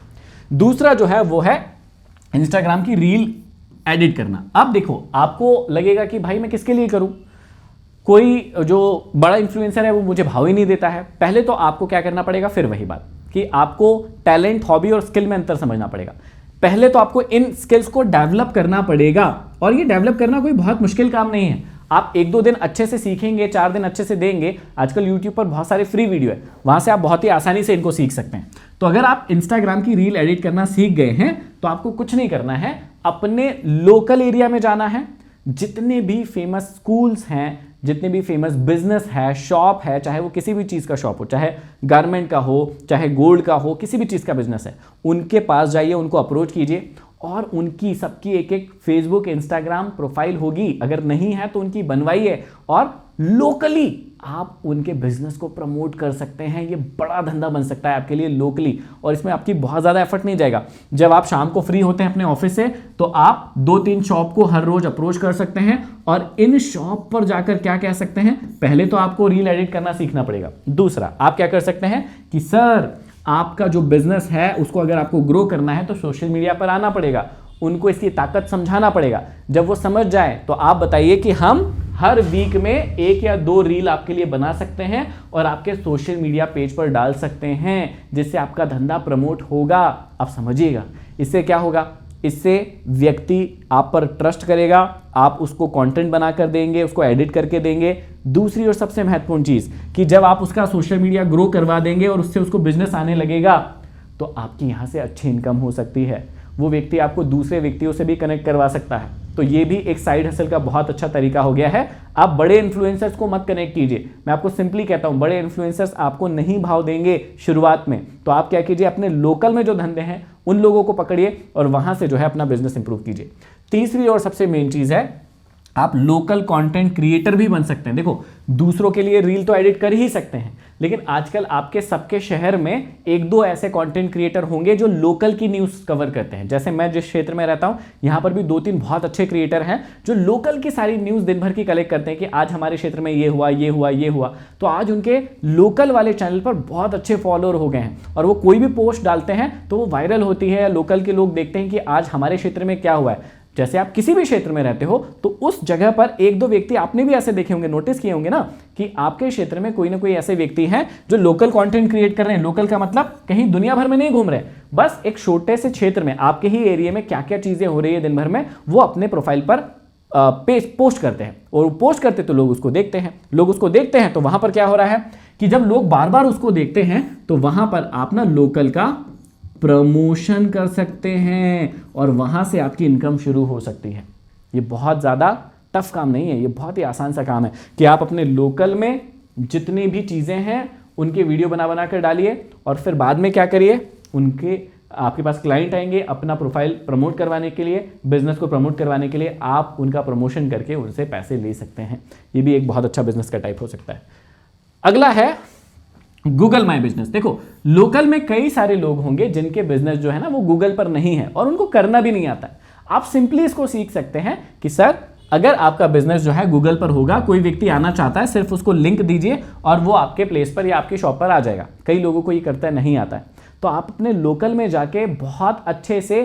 Speaker 1: दूसरा जो है वो है इंस्टाग्राम की रील एडिट करना। अब देखो, आपको लगेगा कि भाई मैं किसके लिए करूं, कोई जो बड़ा इन्फ्लुएंसर है वो मुझे भाव ही नहीं देता है। पहले तो आपको क्या करना पड़ेगा, फिर वही बात कि आपको टैलेंट, हॉबी और स्किल में अंतर समझना पड़ेगा। पहले तो आपको इन स्किल्स को डेवलप करना पड़ेगा, और ये डेवलप करना कोई बहुत मुश्किल काम नहीं है। आप 1-2 दिन अच्छे से सीखेंगे, 4 दिन अच्छे से देंगे, आजकल यूट्यूब पर बहुत सारे फ्री वीडियो है, वहां से आप बहुत ही आसानी से इनको सीख सकते हैं। तो अगर आप इंस्टाग्राम की रील एडिट करना सीख गए हैं तो आपको कुछ नहीं करना है, अपने लोकल एरिया में जाना है। जितने भी फेमस स्कूल्स हैं, जितने भी फेमस बिजनेस है, शॉप है, चाहे वो किसी भी चीज़ का शॉप हो, चाहे गारमेंट का हो, चाहे गोल्ड का हो, किसी भी चीज़ का बिजनेस है, उनके पास जाइए, उनको अप्रोच कीजिए। और उनकी सबकी एक फेसबुक, इंस्टाग्राम प्रोफाइल होगी, अगर नहीं है तो उनकी बनवाइए, और लोकली आप उनके बिजनेस को प्रमोट कर सकते हैं। ये बड़ा धंधा बन सकता है आपके लिए लोकली, और इसमें आपकी बहुत ज़्यादा एफर्ट नहीं जाएगा। जब आप शाम को फ्री होते हैं अपने ऑफिस से, तो आप 2-3 शॉप को हर रोज अप्रोच कर सकते हैं, और इन शॉप पर जाकर क्या कह सकते हैं, पहले तो आपको रील एडिट करना सीखना पड़ेगा। दूसरा, आप क्या कर सकते हैं कि सर आपका जो बिजनेस है उसको अगर आपको ग्रो करना है तो सोशल मीडिया पर आना पड़ेगा, उनको इसकी ताकत समझाना पड़ेगा। जब वो समझ जाए तो आप बताइए कि हम हर वीक में 1 या 2 रील आपके लिए बना सकते हैं और आपके सोशल मीडिया पेज पर डाल सकते हैं, जिससे आपका धंधा प्रमोट होगा। आप समझिएगा, इससे क्या होगा, इससे व्यक्ति आप पर ट्रस्ट करेगा, आप उसको कंटेंट बनाकर देंगे, उसको एडिट करके देंगे। दूसरी और सबसे महत्वपूर्ण चीज़ कि जब आप उसका सोशल मीडिया ग्रो करवा देंगे और उससे उसको बिजनेस आने लगेगा, तो आपकी यहाँ से अच्छी इनकम हो सकती है। वो व्यक्ति आपको दूसरे व्यक्तियों से भी कनेक्ट करवा सकता है। तो ये भी एक साइड हसल का बहुत अच्छा तरीका हो गया है। आप बड़े इन्फ्लुएंसर्स को मत कनेक्ट कीजिए, मैं आपको सिंपली कहता हूँ, बड़े इन्फ्लुएंसर्स आपको नहीं भाव देंगे शुरुआत में। तो आप क्या कीजिए, अपने लोकल में जो धंधे हैं उन लोगों को पकड़िए और वहां से जो है अपना बिजनेस इंप्रूव कीजिए। तीसरी और सबसे मेन चीज है, आप लोकल कंटेंट क्रिएटर भी बन सकते हैं। देखो, दूसरों के लिए रील तो एडिट कर ही सकते हैं, लेकिन आजकल आपके सबके शहर में 1-2 ऐसे कंटेंट क्रिएटर होंगे जो लोकल की न्यूज़ कवर करते हैं। जैसे मैं जिस क्षेत्र में रहता हूं, यहां पर भी 2-3 बहुत अच्छे क्रिएटर हैं जो लोकल की सारी न्यूज़ दिन भर की कलेक्ट करते हैं कि आज हमारे क्षेत्र में ये हुआ, ये हुआ, ये हुआ। तो आज उनके लोकल वाले चैनल पर बहुत अच्छे फॉलोअर हो गए हैं, और वो कोई भी पोस्ट डालते हैं तो वो वायरल होती है, या लोकल के लोग देखते हैं कि आज हमारे क्षेत्र में क्या हुआ है। जैसे आप किसी भी क्षेत्र में रहते हो तो उस जगह पर एक दो व्यक्ति आपने भी ऐसे देखे होंगे, नोटिस किए होंगे ना कि आपके क्षेत्र में कोई ना कोई ऐसे व्यक्ति हैं जो लोकल कंटेंट क्रिएट कर रहे हैं। लोकल का मतलब कहीं दुनिया भर में नहीं घूम रहे, बस एक छोटे से क्षेत्र में आपके ही एरिया में क्या क्या चीजें हो रही है दिन भर में वो अपने प्रोफाइल पर पेज पोस्ट करते हैं, और पोस्ट करते तो लोग उसको देखते हैं। लोग उसको देखते हैं तो वहां पर क्या हो रहा है कि जब लोग बार बार उसको देखते हैं तो वहां पर आप ना लोकल का प्रमोशन कर सकते हैं और वहां से आपकी इनकम शुरू हो सकती है। ये बहुत ज़्यादा टफ काम नहीं है, ये बहुत ही आसान सा काम है कि आप अपने लोकल में जितनी भी चीज़ें हैं उनके वीडियो बना बना कर डालिए और फिर बाद में क्या करिए, उनके आपके पास क्लाइंट आएंगे अपना प्रोफाइल प्रमोट करवाने के लिए, बिजनेस को प्रमोट करवाने के लिए आप उनका प्रमोशन करके उनसे पैसे ले सकते हैं। ये भी एक बहुत अच्छा बिजनेस का टाइप हो सकता है। अगला है गूगल माई बिजनेस। देखो लोकल में कई सारे लोग होंगे जिनके बिजनेस जो है ना वो गूगल पर नहीं है और उनको करना भी नहीं आता है। आप सिंपली इसको सीख सकते हैं कि सर अगर आपका बिजनेस जो है गूगल पर होगा, कोई व्यक्ति आना चाहता है, सिर्फ उसको लिंक दीजिए और वो आपके प्लेस पर या आपकी शॉप पर आ जाएगा। कई लोगों को ये करता नहीं आता है, तो आप अपने लोकल में जाके बहुत अच्छे से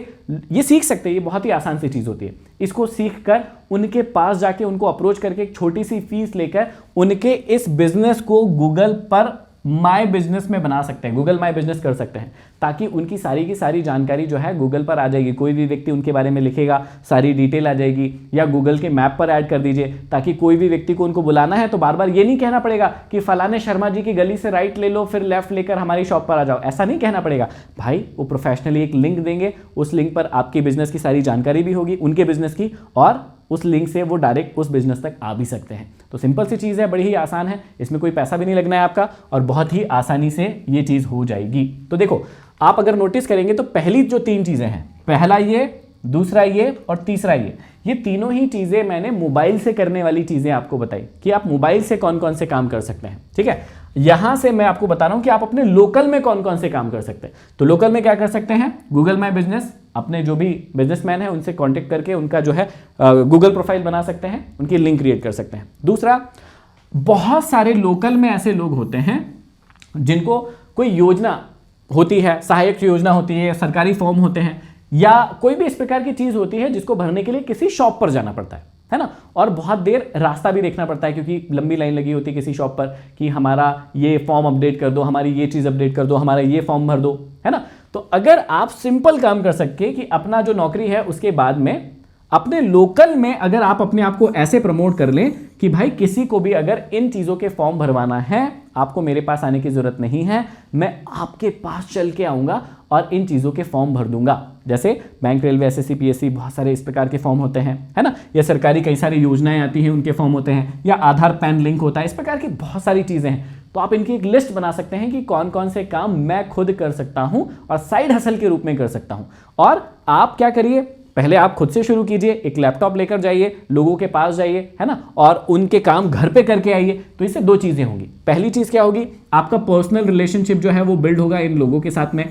Speaker 1: ये सीख सकते हैं। ये बहुत ही आसान सी चीज़ होती है। इसको सीख कर उनके पास जाके उनको अप्रोच करके एक छोटी सी फीस लेकर उनके इस बिजनेस को गूगल पर माई बिजनेस में बना सकते हैं, गूगल माई बिजनेस कर सकते हैं, ताकि उनकी सारी की सारी जानकारी जो है गूगल पर आ जाएगी। कोई भी व्यक्ति उनके बारे में लिखेगा, सारी डिटेल आ जाएगी, या गूगल के मैप पर ऐड कर दीजिए ताकि कोई भी व्यक्ति को उनको बुलाना है तो बार बार ये नहीं कहना पड़ेगा कि फलाने शर्मा जी की गली से राइट ले लो फिर लेफ्ट लेकर हमारी शॉप पर आ जाओ। ऐसा नहीं कहना पड़ेगा भाई, वो प्रोफेशनली एक लिंक देंगे, उस लिंक पर आपके बिजनेस की सारी जानकारी भी होगी, उनके बिजनेस की, और उस लिंक से वो डायरेक्ट उस बिजनेस तक आ भी सकते हैं। तो सिंपल सी चीज़ है, बड़ी ही आसान है, इसमें कोई पैसा भी नहीं लगना है आपका और बहुत ही आसानी से ये चीज़ हो जाएगी। तो देखो आप अगर नोटिस करेंगे तो पहली जो 3 चीज़ें हैं, पहला ये, दूसरा ये और तीसरा ये तीनों ही चीज़ें मैंने मोबाइल से करने वाली चीज़ें आपको बताई कि आप मोबाइल से कौन कौन से काम कर सकते हैं। ठीक है, यहां से मैं आपको बता रहा हूं कि आप अपने लोकल में कौन कौन से काम कर सकते हैं। तो लोकल में क्या कर सकते हैं, गूगल माई बिजनेस, अपने जो भी बिजनेसमैन है उनसे कांटेक्ट करके उनका जो है गूगल प्रोफाइल बना सकते हैं, उनकी लिंक क्रिएट कर सकते हैं। दूसरा, बहुत सारे लोकल में ऐसे लोग होते हैं जिनको कोई योजना होती है, सहायक योजना होती है, सरकारी फॉर्म होते हैं, या कोई भी इस प्रकार की चीज होती है जिसको भरने के लिए किसी शॉप पर जाना पड़ता है ना, और बहुत देर रास्ता भी देखना पड़ता है क्योंकि लंबी लाइन लगी होती है किसी शॉप पर कि हमारा ये फॉर्म अपडेट कर दो, हमारी ये चीज़ अपडेट कर दो, हमारा ये फॉर्म भर दो, है ना। तो अगर आप सिंपल काम कर सके कि अपना जो नौकरी है उसके बाद में अपने लोकल में अगर आप अपने आप को ऐसे प्रमोट कर लें कि भाई किसी को भी अगर इन चीज़ों के फॉर्म भरवाना है, आपको मेरे पास आने की ज़रूरत नहीं है, मैं आपके पास चल के आऊँगा और इन चीज़ों के फॉर्म भर दूंगा। जैसे बैंक, रेलवे, एसएससी, पीएससी, बहुत सारे इस प्रकार के फॉर्म होते हैं, है ना, या सरकारी कई सारी योजनाएं आती हैं उनके फॉर्म होते हैं, या आधार पैन लिंक होता है, इस प्रकार की बहुत सारी चीज़ें हैं। तो आप इनकी एक लिस्ट बना सकते हैं कि कौन कौन से काम मैं खुद कर सकता हूं और साइड हसल के रूप में कर सकता हूं। और आप क्या करिए, पहले आप खुद से शुरू कीजिए, एक लैपटॉप लेकर जाइए, लोगों के पास जाइए, है ना, और उनके काम घर पे करके आइए। तो इससे 2 चीज़ें होंगी। पहली चीज़ क्या होगी, आपका पर्सनल रिलेशनशिप जो है वो बिल्ड होगा इन लोगों के साथ में,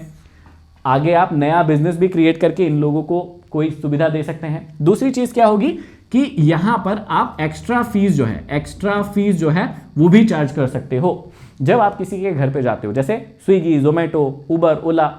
Speaker 1: आगे आप नया बिजनेस भी क्रिएट करके इन लोगों को कोई सुविधा दे सकते हैं। दूसरी चीज़ क्या होगी कि यहां पर आप एक्स्ट्रा फीस जो है वो भी चार्ज कर सकते हो। जब आप किसी के घर पे जाते हो, जैसे स्विगी, जोमेटो, उबर, ओला,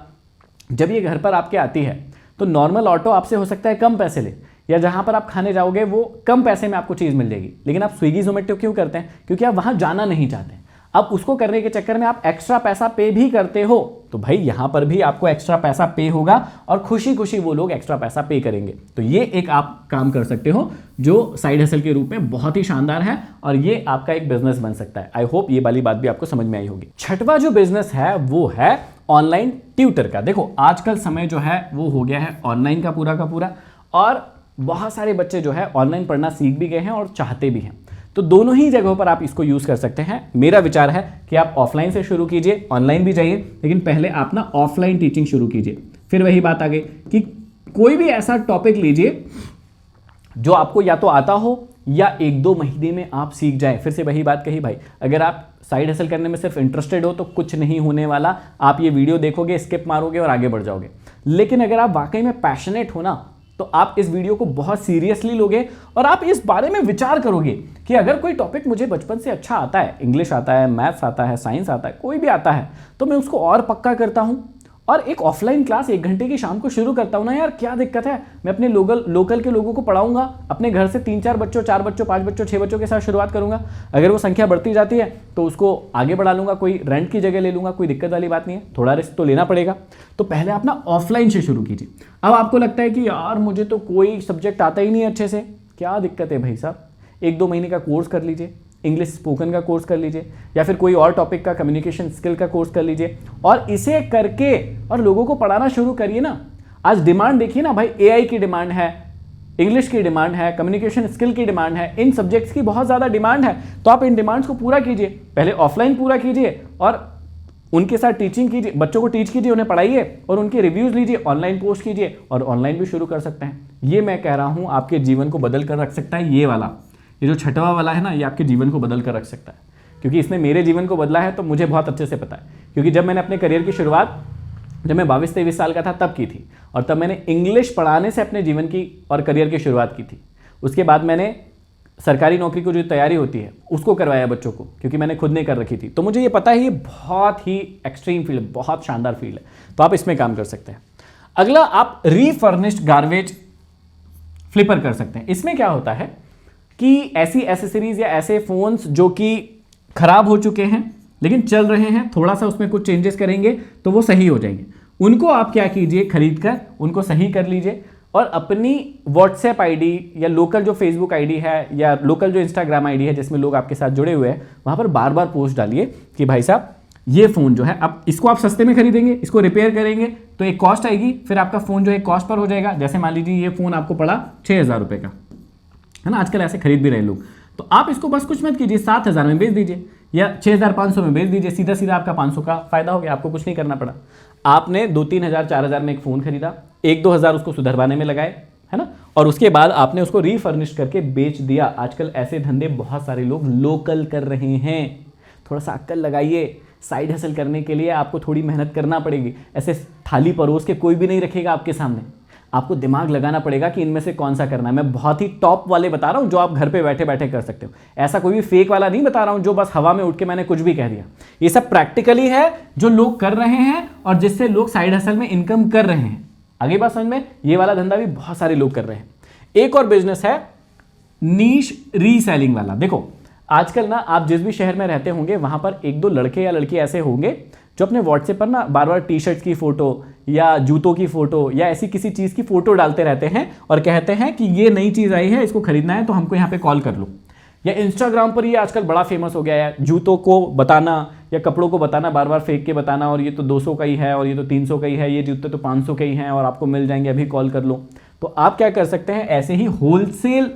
Speaker 1: जब ये घर पर आपके आती है तो नॉर्मल ऑटो आपसे हो सकता है कम पैसे ले, या जहां पर आप खाने जाओगे वो कम पैसे में आपको चीज़ मिल जाएगी। लेकिन आप स्विगी, जोमेटो क्यों करते हैं, क्योंकि आप वहां जाना नहीं चाहते। अब उसको करने के चक्कर में आप एक्स्ट्रा पैसा पे भी करते हो, तो भाई यहां पर भी आपको एक्स्ट्रा पैसा पे होगा और खुशी खुशी वो लोग एक्स्ट्रा पैसा पे करेंगे। तो ये एक आप काम कर सकते हो जो साइड हसल के रूप में बहुत ही शानदार है और ये आपका एक बिजनेस बन सकता है। आई होप ये वाली बात भी आपको समझ में आई होगी। छठवां जो बिजनेस है वो है ऑनलाइन ट्यूटर का। देखो आजकल समय जो है वो हो गया है ऑनलाइन का पूरा, और बहुत सारे बच्चे जो है ऑनलाइन पढ़ना सीख भी गए हैं और चाहते भी हैं। तो दोनों ही जगहों पर आप इसको यूज़ कर सकते हैं। मेरा विचार है कि आप ऑफलाइन से शुरू कीजिए, ऑनलाइन भी जाइए, लेकिन पहले आप ना ऑफलाइन टीचिंग शुरू कीजिए। फिर वही बात आ गई कि कोई भी ऐसा टॉपिक लीजिए जो आपको या तो आता हो या 1-2 महीने में आप सीख जाए। फिर से वही बात कही भाई, अगर आप साइड हसल करने में सिर्फ इंटरेस्टेड हो तो कुछ नहीं होने वाला, आप ये वीडियो देखोगे, स्किप मारोगे और आगे बढ़ जाओगे। लेकिन अगर आप वाकई में पैशनेट हो ना, तो आप इस वीडियो को बहुत सीरियसली लोगे और आप इस बारे में विचार करोगे कि अगर कोई टॉपिक मुझे बचपन से अच्छा आता है, इंग्लिश आता है, मैथ्स आता है, साइंस आता है, कोई भी आता है, तो मैं उसको और पक्का करता हूं और एक ऑफलाइन क्लास 1 घंटे की शाम को शुरू करता हूं ना यार, क्या दिक्कत है? मैं अपने लोकल के लोगों को पढ़ाऊंगा, अपने घर से 3-4 बच्चों, 4 बच्चों, 5 बच्चों, 6 बच्चों के साथ शुरुआत करूंगा। अगर वो संख्या बढ़ती जाती है तो उसको आगे बढ़ा लूंगा, कोई रेंट की जगह ले लूंगा, कोई दिक्कत वाली बात नहीं है, थोड़ा रिस्क तो लेना पड़ेगा। तो पहले आप ना ऑफलाइन से शुरू कीजिए। अब आपको लगता है कि यार मुझे तो कोई सब्जेक्ट आता ही नहीं अच्छे से, क्या दिक्कत है भाई साहब? 1-2 महीने का कोर्स कर लीजिए, इंग्लिश स्पोकन का कोर्स कर लीजिए, या फिर कोई और टॉपिक का कम्युनिकेशन स्किल का कोर्स कर लीजिए, और इसे करके और लोगों को पढ़ाना शुरू करिए ना। आज डिमांड देखिए ना भाई, एआई की डिमांड है, इंग्लिश की डिमांड है, कम्युनिकेशन स्किल की डिमांड है, इन सब्जेक्ट्स की बहुत ज़्यादा डिमांड है। तो आप इन डिमांड्स को पूरा कीजिए, पहले ऑफलाइन पूरा कीजिए और उनके साथ टीचिंग कीजिए, बच्चों को टीच कीजिए, उन्हें पढ़ाइए और उनके रिव्यूज़ लीजिए, ऑनलाइन पोस्ट कीजिए और ऑनलाइन भी शुरू कर सकते हैं। ये मैं कह रहा हूँ आपके जीवन को बदल कर रख सकता है। ये जो छठवां वाला है ना, ये आपके जीवन को बदल कर रख सकता है, क्योंकि इसने मेरे जीवन को बदला है तो मुझे बहुत अच्छे से पता है। क्योंकि जब मैंने अपने करियर की शुरुआत जब मैं 22-23 साल का था तब की थी, और तब मैंने इंग्लिश पढ़ाने से अपने जीवन की और करियर की शुरुआत की थी। उसके बाद मैंने सरकारी नौकरी को जो तैयारी होती है उसको करवाया बच्चों को, क्योंकि मैंने खुद ने कर रखी थी। तो मुझे ये पता है ये बहुत ही एक्सट्रीम फील्ड, बहुत शानदार फील्ड है, तो आप इसमें काम कर सकते हैं। अगला, आप रीफर्निश्ड गार्बेज फ्लिपर कर सकते हैं। इसमें क्या होता है कि ऐसी एसेसरीज या ऐसे फोन्स जो कि खराब हो चुके हैं लेकिन चल रहे हैं, थोड़ा सा उसमें कुछ चेंजेस करेंगे तो वो सही हो जाएंगे, उनको आप क्या कीजिए, खरीद कर उनको सही कर लीजिए और अपनी व्हाट्सएप आईडी या लोकल जो फेसबुक आईडी है या लोकल जो इंस्टाग्राम आईडी है जिसमें लोग आपके साथ जुड़े हुए हैं, वहां पर बार बार पोस्ट डालिए कि भाई साहब ये फ़ोन जो है, अब इसको आप सस्ते में खरीदेंगे, इसको रिपेयर करेंगे तो एक कॉस्ट आएगी, फिर आपका फ़ोन जो है कॉस्ट पर हो जाएगा। जैसे मान लीजिए ये फ़ोन आपको पड़ा 6,000 रुपये का, है ना, आजकल ऐसे खरीद भी रहे लोग, तो आप इसको बस कुछ मत कीजिए, 7,000 में बेच दीजिए या 6,500 में बेच दीजिए, सीधा सीधा आपका 500 का फायदा हो गया, आपको कुछ नहीं करना पड़ा। आपने 2-3 हज़ार 4,000 में एक फ़ोन खरीदा, 1-2 हज़ार उसको सुधरवाने में लगाए, है ना, और उसके बाद आपने उसको रीफर्निश करके बेच दिया। आजकल ऐसे धंधे बहुत सारे लोग लोकल कर रहे हैं। थोड़ा सा अक्ल लगाइए, साइड हसल करने के लिए आपको थोड़ी मेहनत करना पड़ेगी। ऐसे थाली परोस के कोई भी नहीं रखेगा आपके सामने, आपको दिमाग लगाना पड़ेगा कि इनमें से कौन सा करना है। मैं बहुत ही टॉप वाले बता रहा हूं जो आप घर पे बैठे बैठे कर सकते हो, ऐसा कोई भी फेक वाला नहीं बता रहा हूं जो बस हवा में उठ के मैंने कुछ भी कह दिया। ये सब प्रैक्टिकली है जो लोग कर रहे हैं और जिससे लोग साइड हसल में इनकम कर रहे हैं। आगे बात समझ में, ये वाला धंधा भी बहुत सारे लोग कर रहे हैं। एक और बिजनेस है नीश रीसेलिंग वाला। देखो आजकल ना आप जिस भी शहर में रहते होंगे वहां पर 1-2 लड़के या लड़की ऐसे होंगे जो अपने व्हाट्सएप पर ना बार बार टी शर्ट की फोटो या जूतों की फोटो या ऐसी किसी चीज़ की फोटो डालते रहते हैं और कहते हैं कि ये नई चीज़ आई है, इसको खरीदना है तो हमको यहाँ पे कॉल कर लो। या इंस्टाग्राम पर ये आजकल बड़ा फेमस हो गया है, जूतों को बताना या कपड़ों को बताना, बार बार फेंक के बताना, और ये तो 200 का ही है और ये तो 300 का ही है, ये जूते तो 500 के ही हैं और आपको मिल जाएंगे, अभी कॉल कर लो। तो आप क्या कर सकते हैं, ऐसे ही होलसेल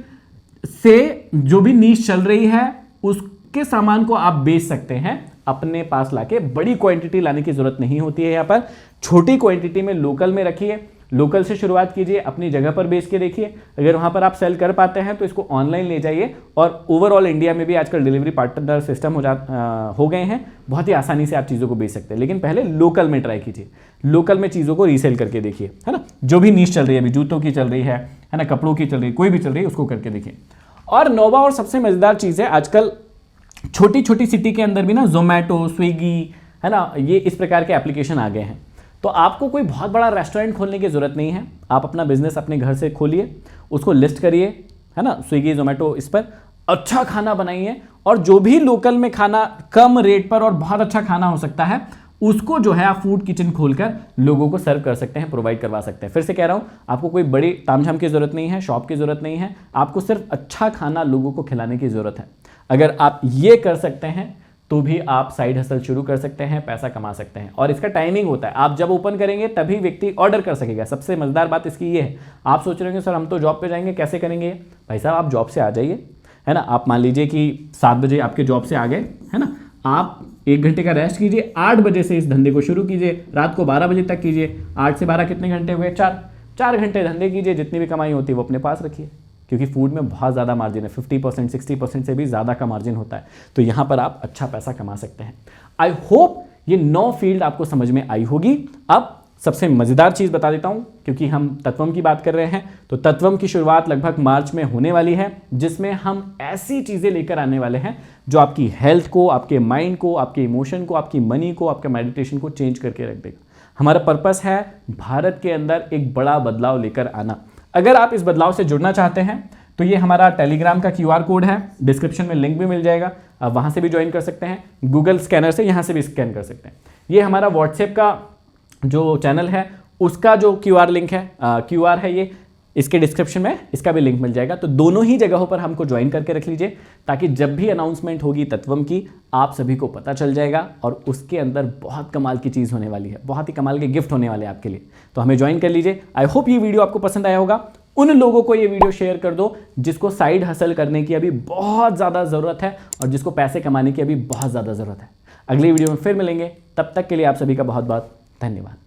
Speaker 1: से जो भी नीश चल रही है उसके सामान को आप बेच सकते हैं अपने पास लाके। बड़ी क्वांटिटी लाने की जरूरत नहीं होती है, यहाँ पर छोटी क्वांटिटी में लोकल में रखिए, लोकल से शुरुआत कीजिए, अपनी जगह पर बेच के देखिए। अगर वहाँ पर आप सेल कर पाते हैं तो इसको ऑनलाइन ले जाइए, और ओवरऑल इंडिया में भी आजकल डिलीवरी पार्टनर सिस्टम हो गए हैं, बहुत ही आसानी से आप चीज़ों को बेच सकते हैं। लेकिन पहले लोकल में ट्राई कीजिए, लोकल में चीज़ों को रीसेल करके देखिए, है ना। जो भी नीश चल रही है, अभी जूतों की चल रही है ना, कपड़ों की चल रही है, कोई भी चल रही है, उसको करके देखिए। और नौवा और सबसे मज़ेदार चीज़ है, आजकल छोटी छोटी सिटी के अंदर भी ना जोमेटो, स्विगी, है ना, ये इस प्रकार के एप्लीकेशन आ गए हैं। तो आपको कोई बहुत बड़ा रेस्टोरेंट खोलने की ज़रूरत नहीं है, आप अपना बिजनेस अपने घर से खोलिए, उसको लिस्ट करिए, है ना, स्विगी, जोमेटो, इस पर अच्छा खाना बनाइए, और जो भी लोकल में खाना कम रेट पर और बहुत अच्छा खाना हो सकता है उसको जो है आप फूड किचन खोलकर लोगों को सर्व कर सकते हैं, प्रोवाइड करवा सकते हैं। फिर से कह रहा हूं, आपको कोई बड़ी तामझाम की ज़रूरत नहीं है, शॉप की ज़रूरत नहीं है, आपको सिर्फ अच्छा खाना लोगों को खिलाने की ज़रूरत है। अगर आप ये कर सकते हैं तो भी आप साइड हसल शुरू कर सकते हैं, पैसा कमा सकते हैं। और इसका टाइमिंग होता है, आप जब ओपन करेंगे तभी व्यक्ति ऑर्डर कर सकेगा। सबसे मज़ेदार बात इसकी ये है, आप सोच रहे होंगे सर हम तो जॉब पे जाएंगे, कैसे करेंगे? भाई साहब आप जॉब से आ जाइए, है ना। आप मान लीजिए कि 7 बजे आपके जॉब से आ गए, है ना, आप 1 घंटे का रेस्ट कीजिए, 8 बजे से इस धंधे को शुरू कीजिए, रात को 12 बजे तक कीजिए। 8 से 12 कितने घंटे हुए? 4 घंटे धंधे कीजिए, जितनी भी कमाई होती है वो अपने पास रखिए, क्योंकि फूड में बहुत ज़्यादा मार्जिन है, 50% 60% से भी ज़्यादा का मार्जिन होता है। तो यहाँ पर आप अच्छा पैसा कमा सकते हैं। आई होप ये 9 फील्ड आपको समझ में आई होगी। अब सबसे मज़ेदार चीज़ बता देता हूँ, क्योंकि हम तत्वम की बात कर रहे हैं, तो तत्वम की शुरुआत लगभग मार्च में होने वाली है, जिसमें हम ऐसी चीज़ें लेकर आने वाले हैं जो आपकी हेल्थ को, आपके माइंड को, आपके इमोशन को, आपकी मनी को, आपके मेडिटेशन को चेंज करके रख देगा। हमारा पर्पस है भारत के अंदर एक बड़ा बदलाव लेकर आना। अगर आप इस बदलाव से जुड़ना चाहते हैं तो ये हमारा टेलीग्राम का QR कोड है, डिस्क्रिप्शन में लिंक भी मिल जाएगा, आप वहाँ से भी ज्वाइन कर सकते हैं, गूगल स्कैनर से यहाँ से भी स्कैन कर सकते हैं। ये हमारा व्हाट्सएप का जो चैनल है उसका जो QR लिंक है, QR है ये, इसके डिस्क्रिप्शन में इसका भी लिंक मिल जाएगा। तो दोनों ही जगहों पर हमको ज्वाइन करके रख लीजिए, ताकि जब भी अनाउंसमेंट होगी तत्वम की आप सभी को पता चल जाएगा, और उसके अंदर बहुत कमाल की चीज़ होने वाली है, बहुत ही कमाल के गिफ्ट होने वाले हैं आपके लिए। तो हमें ज्वाइन कर लीजिए। आई होप ये वीडियो आपको पसंद आया होगा। उन लोगों को ये वीडियो शेयर कर दो जिसको साइड हसल करने की अभी बहुत ज़्यादा ज़रूरत है और जिसको पैसे कमाने की अभी बहुत ज़्यादा ज़रूरत है। अगली वीडियो में फिर मिलेंगे, तब तक के लिए आप सभी का बहुत बहुत धन्यवाद।